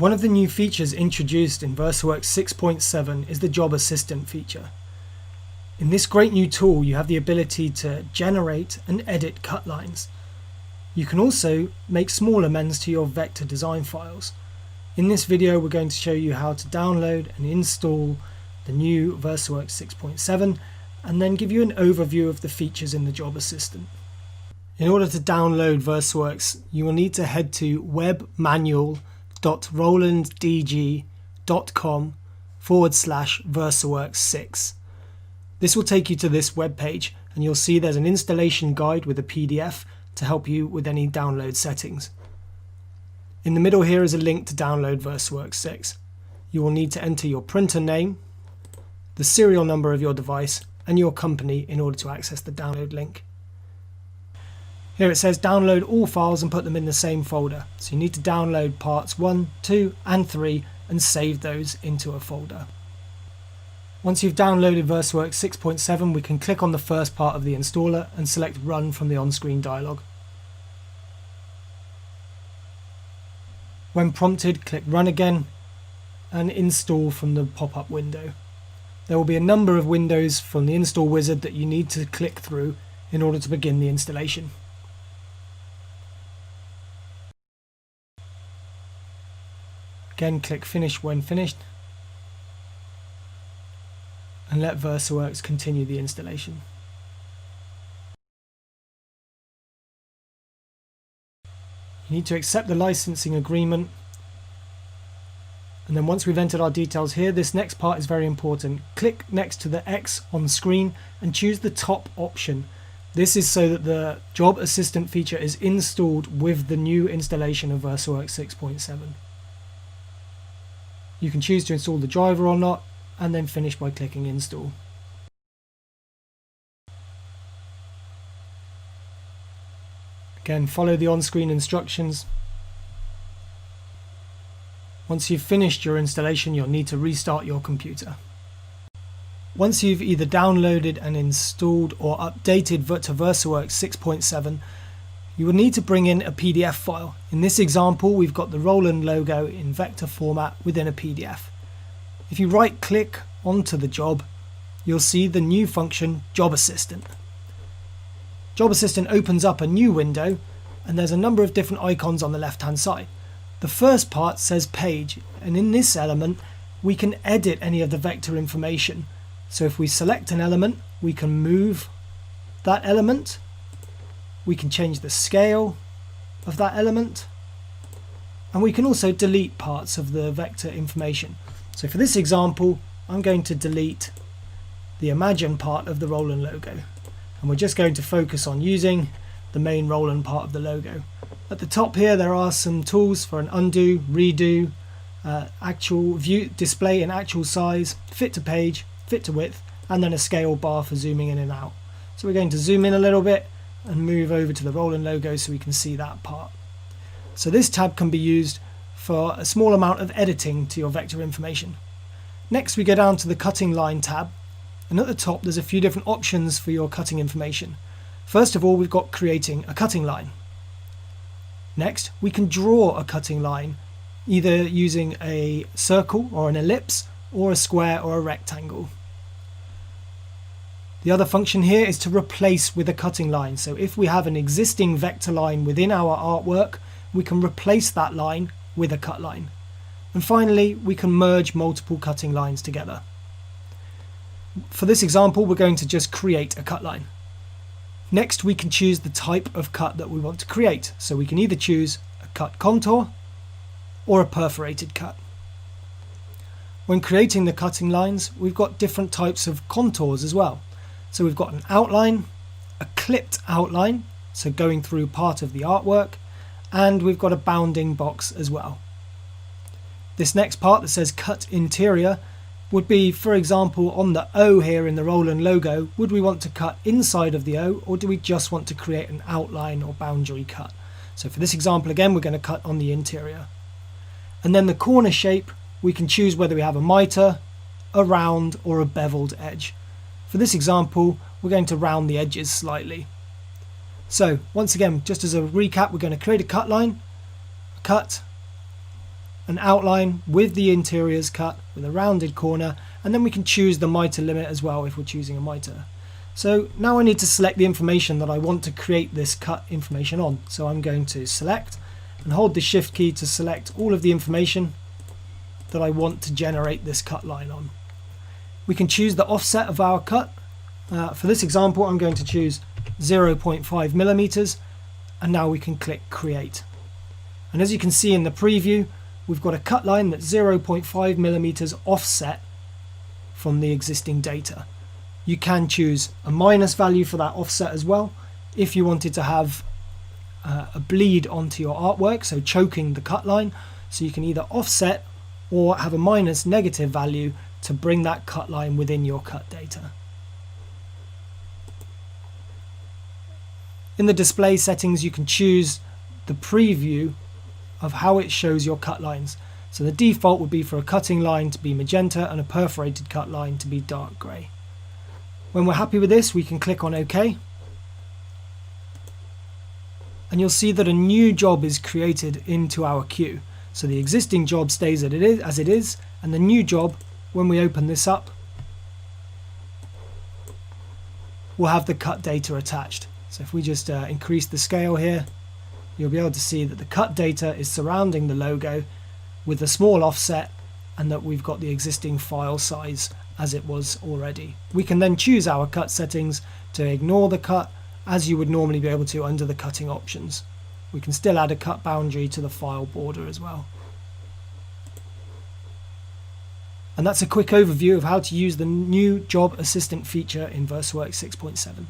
One of the new features introduced in VersaWorks 6.7 is the Job Assistant feature. In this great new tool, you have the ability to generate and edit cut lines. You can also make small amends to your vector design files. In this video, we're going to show you how to download and install the new VersaWorks 6.7 and then give you an overview of the features in the Job Assistant. In order to download VersaWorks, you will need to head to webmanual.rolanddg.com/VersaWorks6. This will take you to this web page, and you'll see there's an installation guide with a PDF to help you with any download settings. In the middle here is a link to download VersaWorks 6. You will need to enter your printer name, the serial number of your device, and your company in order to access the download link. Here it says download all files and put them in the same folder. So you need to download parts 1, 2 and 3 and save those into a folder. Once you've downloaded VersaWorks 6.7, we can click on the first part of the installer and select Run from the on-screen dialog. When prompted, click Run again and Install from the pop-up window. There will be a number of windows from the install wizard that you need to click through in order to begin the installation. Again, click Finish when finished and let VersaWorks continue the installation. You need to accept the licensing agreement, and then once we've entered our details here, this next part is very important. Click next to the X on the screen and choose the top option. This is so that the Job Assistant feature is installed with the new installation of VersaWorks 6.7. You can choose to install the driver or not, and then finish by clicking Install. Again, follow the on-screen instructions. Once you've finished your installation, you'll need to restart your computer. Once you've either downloaded and installed or updated to VersaWorks 6.7, you will need to bring in a PDF file. In this example, we've got the Roland logo in vector format within a PDF. If you right-click onto the job, you'll see the new function Job Assistant. Job Assistant opens up a new window, and there's a number of different icons on the left-hand side. The first part says Page, and in this element, we can edit any of the vector information. So if we select an element, we can move that element. We can change the scale of that element, and we can also delete parts of the vector information. So for this example, I'm going to delete the Imagine part of the Roland logo, and we're just going to focus on using the main Roland part of the logo. At the top here, there are some tools for an undo, redo, actual view, display in actual size, fit to page, fit to width, and then a scale bar for zooming in and out. So we're going to zoom in a little bit and move over to the Roland logo so we can see that part. So this tab can be used for a small amount of editing to your vector information. Next, we go down to the cutting line tab, and at the top there's a few different options for your cutting information. First of all, we've got creating a cutting line. Next, we can draw a cutting line either using a circle or an ellipse or a square or a rectangle. The other function here is to replace with a cutting line. So if we have an existing vector line within our artwork, we can replace that line with a cut line. And finally, we can merge multiple cutting lines together. For this example, we're going to just create a cut line. Next, we can choose the type of cut that we want to create. So we can either choose a cut contour or a perforated cut. When creating the cutting lines, we've got different types of contours as well. So we've got an outline, a clipped outline, so going through part of the artwork, and we've got a bounding box as well. This next part that says cut interior would be, for example, on the O here in the Roland logo, would we want to cut inside of the O, or do we just want to create an outline or boundary cut? So for this example, again, we're going to cut on the interior. And then the corner shape, we can choose whether we have a mitre, a round, or a beveled edge. For this example, we're going to round the edges slightly. So once again, just as a recap, we're going to create a cut line, a cut, an outline with the interiors cut with a rounded corner, and then we can choose the mitre limit as well if we're choosing a mitre. So now I need to select the information that I want to create this cut information on. So I'm going to select and hold the shift key to select all of the information that I want to generate this cut line on. We can choose the offset of our cut. For this example, I'm going to choose 0.5 millimeters, and now we can click create. And as you can see in the preview, we've got a cut line that's 0.5 millimeters offset from the existing data. You can choose a minus value for that offset as well if you wanted to have a bleed onto your artwork, so choking the cut line. So you can either offset or have a minus negative value to bring that cut line within your cut data. In the display settings, you can choose the preview of how it shows your cut lines. So the default would be for a cutting line to be magenta and a perforated cut line to be dark grey. When we're happy with this, we can click on OK. And you'll see that a new job is created into our queue. So the existing job stays as it is, and the new job, when we open this up, will have the cut data attached. So if we just increase the scale here, you'll be able to see that the cut data is surrounding the logo with a small offset, and that we've got the existing file size as it was already. We can then choose our cut settings to ignore the cut as you would normally be able to under the cutting options. We can still add a cut boundary to the file border as well. And that's a quick overview of how to use the new Job Assistant feature in VersaWorks 6.7.